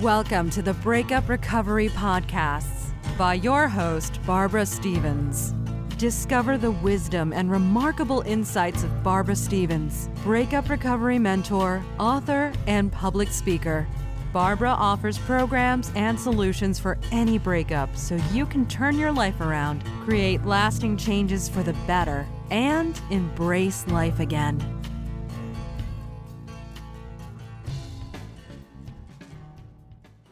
Welcome to the Breakup Recovery Podcasts by your host, Barbara Stevens. Discover the wisdom and remarkable insights of Barbara Stevens, breakup recovery mentor, author, and public speaker. Barbara offers programs and solutions for any breakup so you can turn your life around, create lasting changes for the better, and embrace life again.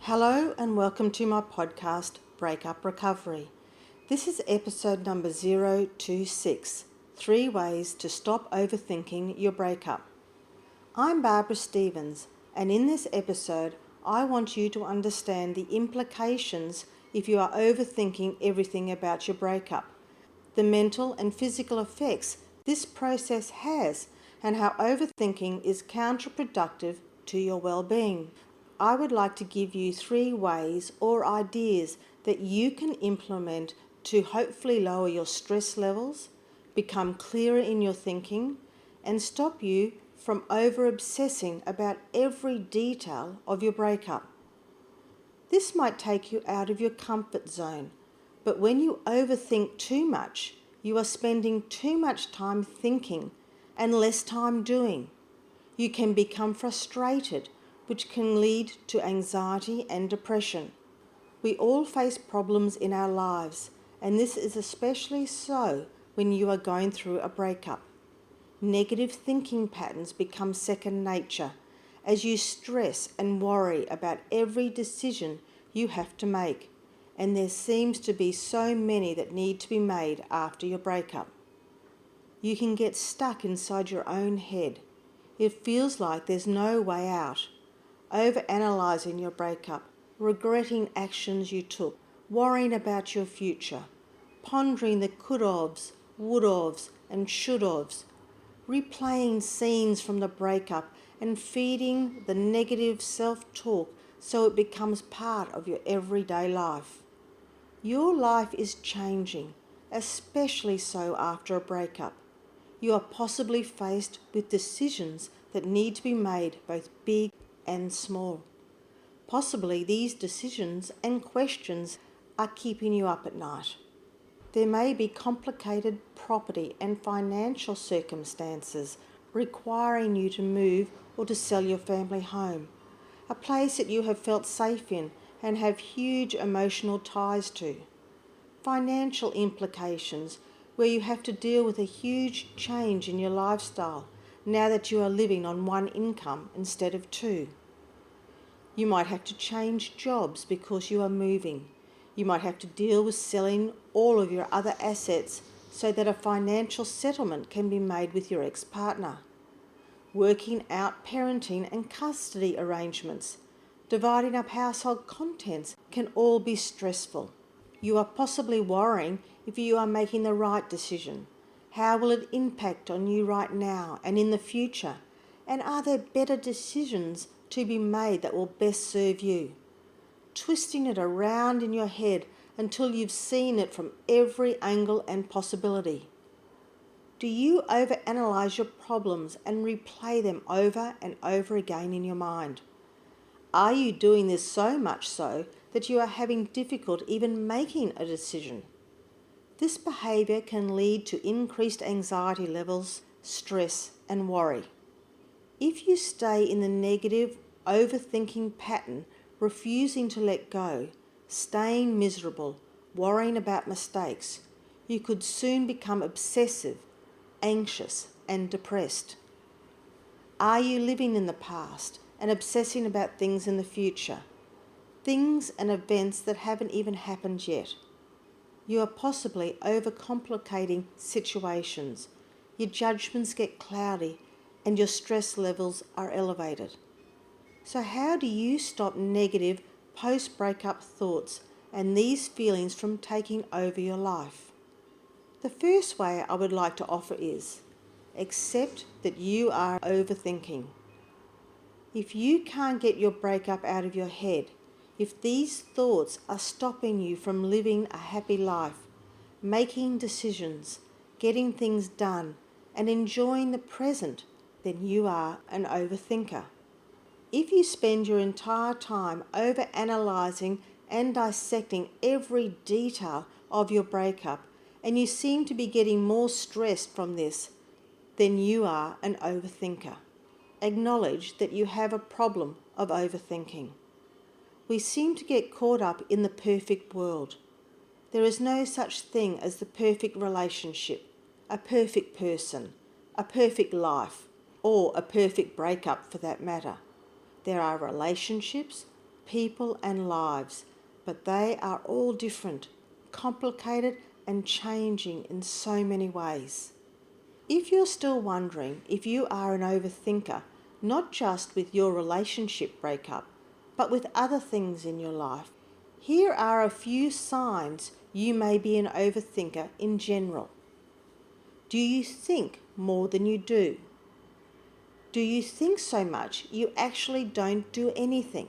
Hello and welcome to my podcast, Breakup Recovery. This is episode number 026, 3 Ways to Stop Overthinking Your Breakup. I'm Barbara Stevens, and in this episode, I want you to understand the implications if you are overthinking everything about your breakup, the mental and physical effects this process has, and how overthinking is counterproductive to your well-being. I would like to give you 3 ways or ideas that you can implement to hopefully lower your stress levels, become clearer in your thinking, and stop you from over-obsessing about every detail of your breakup. This might take you out of your comfort zone, but when you overthink too much, you are spending too much time thinking and less time doing. You can become frustrated, which can lead to anxiety and depression. We all face problems in our lives, and this is especially so when you are going through a breakup. Negative thinking patterns become second nature as you stress and worry about every decision you have to make, and there seems to be so many that need to be made after your breakup. You can get stuck inside your own head. It feels like there's no way out. Overanalyzing your breakup, regretting actions you took, worrying about your future, pondering the could-ofs, would-ofs, and should-ofs, replaying scenes from the breakup and feeding the negative self-talk so it becomes part of your everyday life. Your life is changing, especially so after a breakup. You are possibly faced with decisions that need to be made, both big and small. Possibly these decisions and questions are keeping you up at night. There may be complicated property and financial circumstances requiring you to move or to sell your family home, a place that you have felt safe in and have huge emotional ties to. Financial implications where you have to deal with a huge change in your lifestyle now that you are living on one income instead of 2. You might have to change jobs because you are moving. You might have to deal with selling all of your other assets so that a financial settlement can be made with your ex-partner. Working out parenting and custody arrangements, dividing up household contents can all be stressful. You are possibly worrying if you are making the right decision. How will it impact on you right now and in the future? And are there better decisions to be made that will best serve you? Twisting it around in your head until you've seen it from every angle and possibility. Do you overanalyze your problems and replay them over and over again in your mind? Are you doing this so much so that you are having difficulty even making a decision? This behavior can lead to increased anxiety levels, stress, and worry. If you stay in the negative, overthinking pattern, refusing to let go, staying miserable, worrying about mistakes, you could soon become obsessive, anxious, and depressed. Are you living in the past and obsessing about things in the future? Things and events that haven't even happened yet. You are possibly overcomplicating situations. Your judgments get cloudy and your stress levels are elevated. So how do you stop negative post-breakup thoughts and these feelings from taking over your life? The first way I would like to offer is accept that you are overthinking. If you can't get your breakup out of your head, if these thoughts are stopping you from living a happy life, making decisions, getting things done, and enjoying the present, then you are an overthinker. If you spend your entire time over-analysing and dissecting every detail of your breakup, and you seem to be getting more stressed from this, then you are an overthinker. Acknowledge that you have a problem of overthinking. We seem to get caught up in the perfect world. There is no such thing as the perfect relationship, a perfect person, a perfect life, or a perfect breakup for that matter. There are relationships, people and lives, but they are all different, complicated and changing in so many ways. If you're still wondering if you are an overthinker, not just with your relationship breakup, but with other things in your life, here are a few signs you may be an overthinker in general. Do you think more than you do? Do you think so much you actually don't do anything?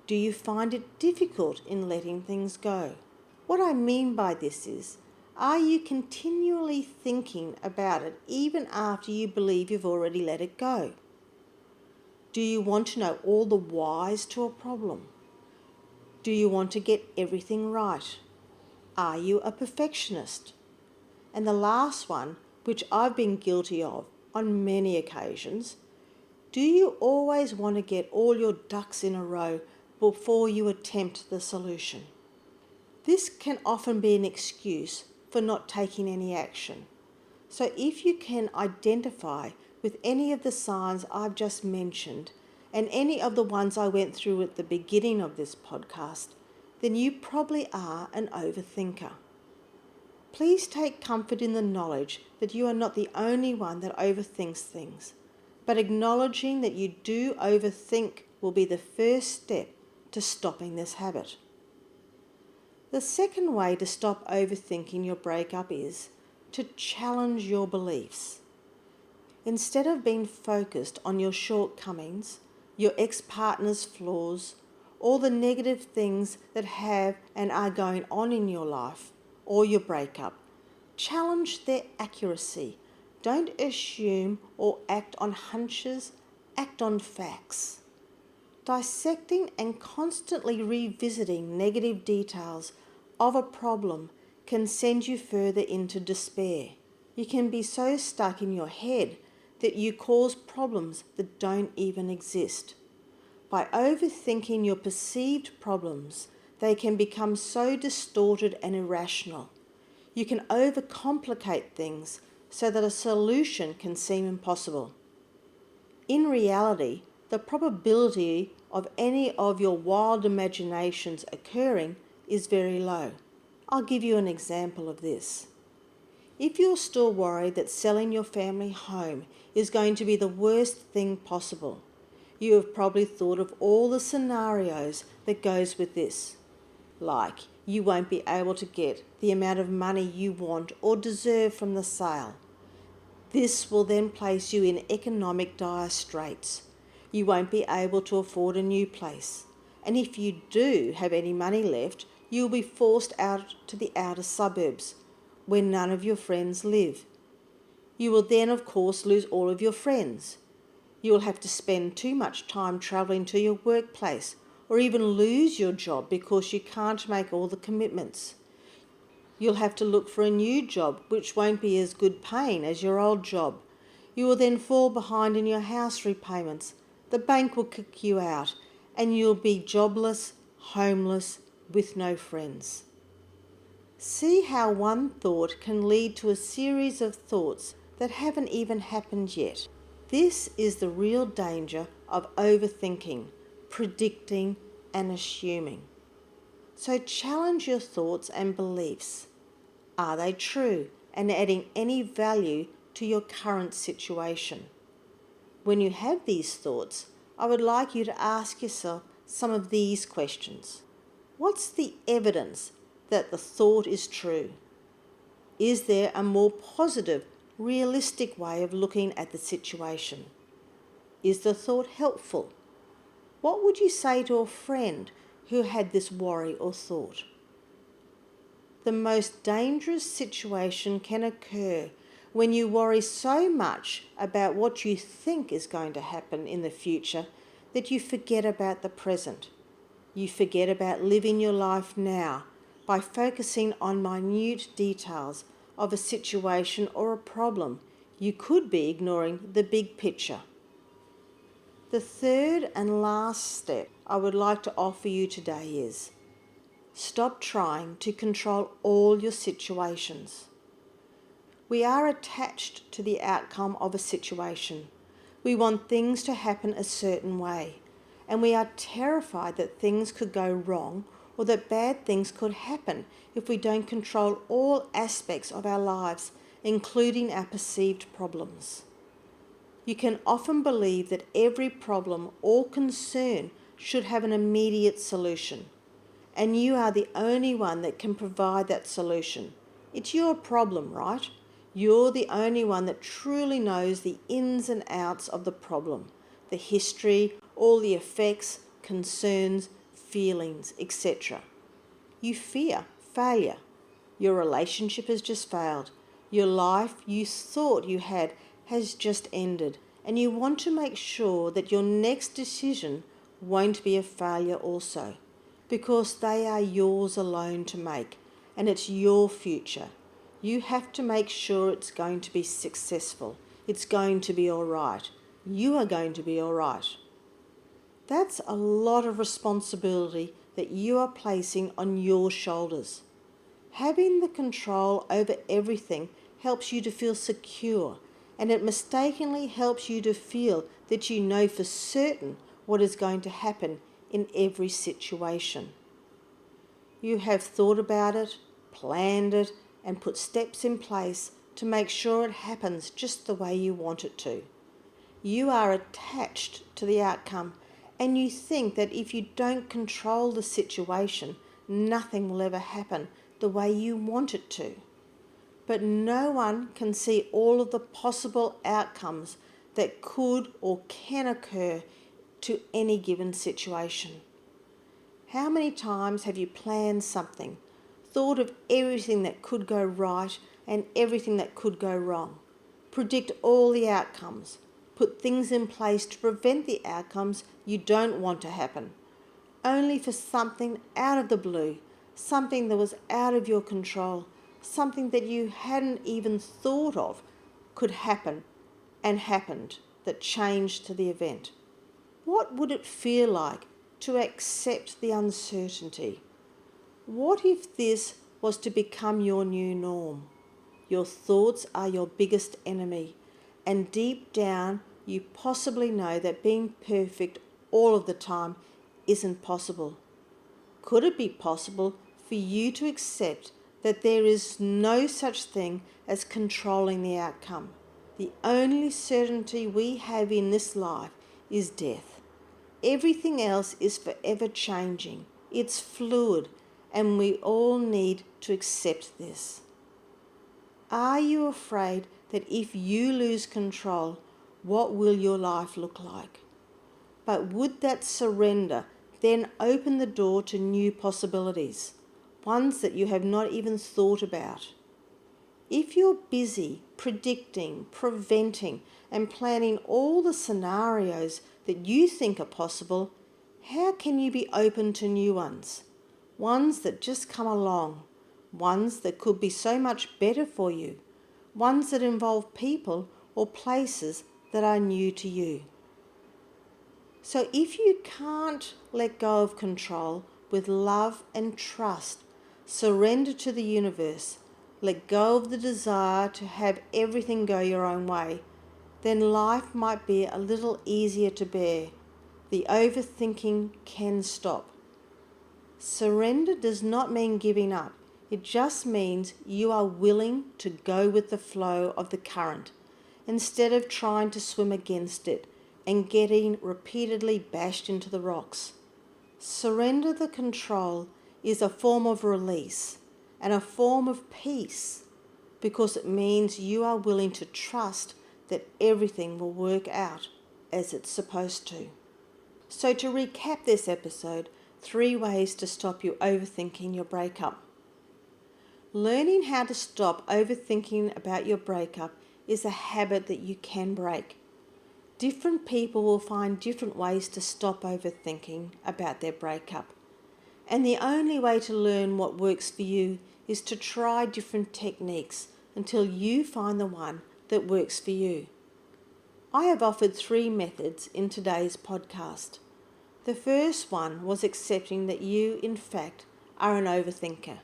Do you find it difficult in letting things go? What I mean by this is, are you continually thinking about it even after you believe you've already let it go? Do you want to know all the whys to a problem? Do you want to get everything right? Are you a perfectionist? And the last one, which I've been guilty of on many occasions, do you always want to get all your ducks in a row before you attempt the solution? This can often be an excuse for not taking any action. So if you can identify with any of the signs I've just mentioned and any of the ones I went through at the beginning of this podcast, then you probably are an overthinker. Please take comfort in the knowledge that you are not the only one that overthinks things, but acknowledging that you do overthink will be the first step to stopping this habit. The second way to stop overthinking your breakup is to challenge your beliefs. Instead of being focused on your shortcomings, your ex-partner's flaws, or the negative things that have and are going on in your life or your breakup, challenge their accuracy. Don't assume or act on hunches, act on facts. Dissecting and constantly revisiting negative details of a problem can send you further into despair. You can be so stuck in your head that you cause problems that don't even exist. By overthinking your perceived problems, they can become so distorted and irrational. You can overcomplicate things so that a solution can seem impossible. In reality, the probability of any of your wild imaginations occurring is very low. I'll give you an example of this. If you're still worried that selling your family home is going to be the worst thing possible, you have probably thought of all the scenarios that goes with this. Like, you won't be able to get the amount of money you want or deserve from the sale. This will then place you in economic dire straits. You won't be able to afford a new place. And if you do have any money left, you'll be forced out to the outer suburbs, where none of your friends live. You will then, of course, lose all of your friends. You will have to spend too much time travelling to your workplace, or even lose your job because you can't make all the commitments. You'll have to look for a new job which won't be as good paying as your old job. You will then fall behind in your house repayments. The bank will kick you out and you'll be jobless, homeless, with no friends. See how one thought can lead to a series of thoughts that haven't even happened yet. This is the real danger of overthinking, predicting and assuming. So challenge your thoughts and beliefs. Are they true and adding any value to your current situation? When you have these thoughts, I would like you to ask yourself some of these questions. What's the evidence that the thought is true? Is there a more positive, realistic way of looking at the situation? Is the thought helpful? What would you say to a friend who had this worry or thought? The most dangerous situation can occur when you worry so much about what you think is going to happen in the future that you forget about the present. You forget about living your life now by focusing on minute details of a situation or a problem. You could be ignoring the big picture. The third and last step I would like to offer you today is stop trying to control all your situations. We are attached to the outcome of a situation. We want things to happen a certain way, and we are terrified that things could go wrong or that bad things could happen if we don't control all aspects of our lives, including our perceived problems. You can often believe that every problem or concern should have an immediate solution, and you are the only one that can provide that solution. It's your problem, right? You're the only one that truly knows the ins and outs of the problem, the history, all the effects, concerns, feelings, etc. You fear failure. Your relationship has just failed. Your life you thought you had has just ended, and you want to make sure that your next decision won't be a failure also, because they are yours alone to make, and it's your future. You have to make sure it's going to be successful. It's going to be all right. You are going to be all right. That's a lot of responsibility that you are placing on your shoulders. Having the control over everything helps you to feel secure, and it mistakenly helps you to feel that you know for certain what is going to happen in every situation. You have thought about it, planned it, and put steps in place to make sure it happens just the way you want it to. You are attached to the outcome, and you think that if you don't control the situation, nothing will ever happen the way you want it to. But no one can see all of the possible outcomes that could or can occur to any given situation. How many times have you planned something, thought of everything that could go right and everything that could go wrong, predict all the outcomes, put things in place to prevent the outcomes you don't want to happen, only for something out of the blue, something that was out of your control, something that you hadn't even thought of could happen and happened that changed the event? What would it feel like to accept the uncertainty? What if this was to become your new norm? Your thoughts are your biggest enemy, and deep down you possibly know that being perfect all of the time isn't possible. Could it be possible for you to accept that there is no such thing as controlling the outcome? The only certainty we have in this life is death. Everything else is forever changing. It's fluid, and we all need to accept this. Are you afraid that if you lose control, what will your life look like? But would that surrender then open the door to new possibilities, ones that you have not even thought about? If you're busy predicting, preventing, and planning all the scenarios that you think are possible, how can you be open to new ones? Ones that just come along, ones that could be so much better for you, ones that involve people or places that are new to you. So if you can't let go of control with love and trust, surrender to the universe, let go of the desire to have everything go your own way, then life might be a little easier to bear. The overthinking can stop. Surrender does not mean giving up. It just means you are willing to go with the flow of the current instead of trying to swim against it and getting repeatedly bashed into the rocks. Surrender the control is a form of release and a form of peace, because it means you are willing to trust that everything will work out as it's supposed to. So to recap this episode, 3 ways to stop you overthinking your breakup. Learning how to stop overthinking about your breakup is a habit that you can break. Different people will find different ways to stop overthinking about their breakup. And the only way to learn what works for you is to try different techniques until you find the one that works for you. I have offered 3 methods in today's podcast. The first one was accepting that you, in fact, are an overthinker.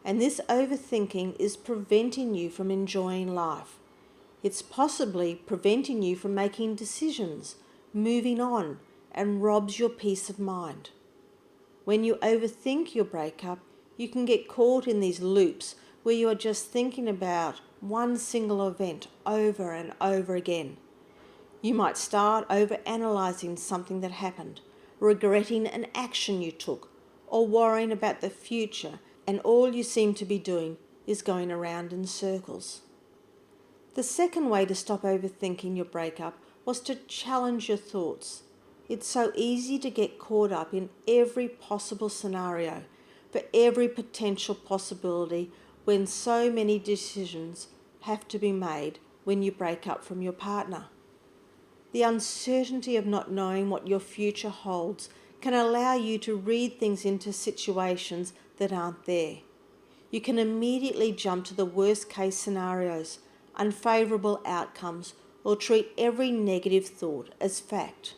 And this overthinking is preventing you from enjoying life. It's possibly preventing you from making decisions, moving on, and robs your peace of mind. When you overthink your breakup, you can get caught in these loops where you are just thinking about one single event over and over again. You might start overanalyzing something that happened, regretting an action you took, or worrying about the future, and all you seem to be doing is going around in circles. The second way to stop overthinking your breakup was to challenge your thoughts. It's so easy to get caught up in every possible scenario, for every potential possibility, when so many decisions have to be made when you break up from your partner. The uncertainty of not knowing what your future holds can allow you to read things into situations that aren't there. You can immediately jump to the worst case scenarios, unfavourable outcomes, or treat every negative thought as fact.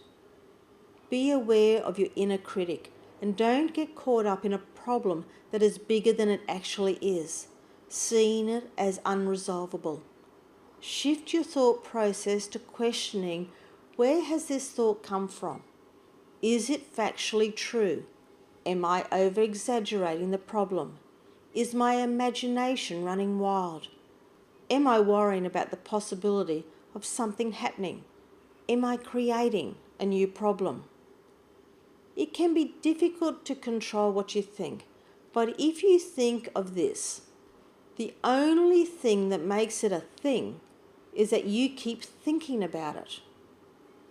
Be aware of your inner critic and don't get caught up in a problem that is bigger than it actually is, seeing it as unresolvable. Shift your thought process to questioning, where has this thought come from? Is it factually true? Am I over-exaggerating the problem? Is my imagination running wild? Am I worrying about the possibility of something happening? Am I creating a new problem? It can be difficult to control what you think, but if you think of this, the only thing that makes it a thing is that you keep thinking about it.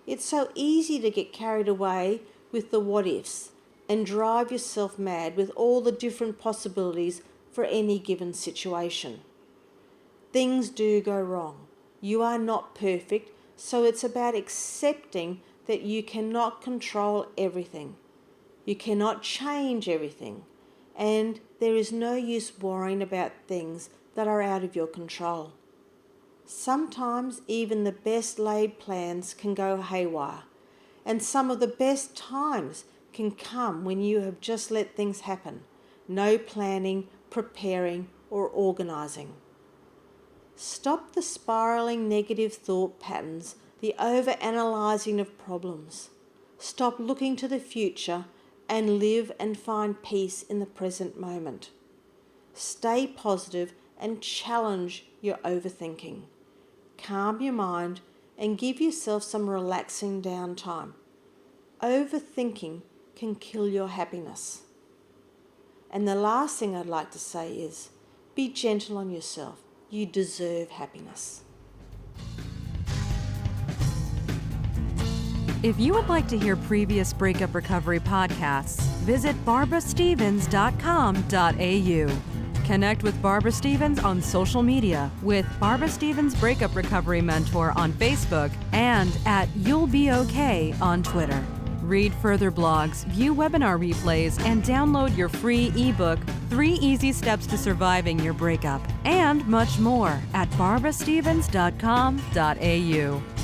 It's so easy to get carried away with the what-ifs and drive yourself mad with all the different possibilities for any given situation. Things do go wrong. You are not perfect, so it's about accepting that you cannot control everything. You cannot change everything, and there is no use worrying about things that are out of your control. Sometimes even the best laid plans can go haywire, and some of the best times can come when you have just let things happen. No planning, preparing, or organising. Stop the spiralling negative thought patterns, the over-analysing of problems. Stop looking to the future and live and find peace in the present moment. Stay positive and challenge your overthinking. Calm your mind and give yourself some relaxing downtime. Overthinking can kill your happiness. And the last thing I'd like to say is, be gentle on yourself. You deserve happiness. If you would like to hear previous Breakup Recovery podcasts, visit barbarastevens.com.au. Connect with Barbara Stevens on social media with Barbara Stevens Breakup Recovery Mentor on Facebook and at You'll Be Okay on Twitter. Read further blogs, view webinar replays, and download your free ebook, 3 Easy Steps to Surviving Your Breakup, and much more at barbarastevens.com.au.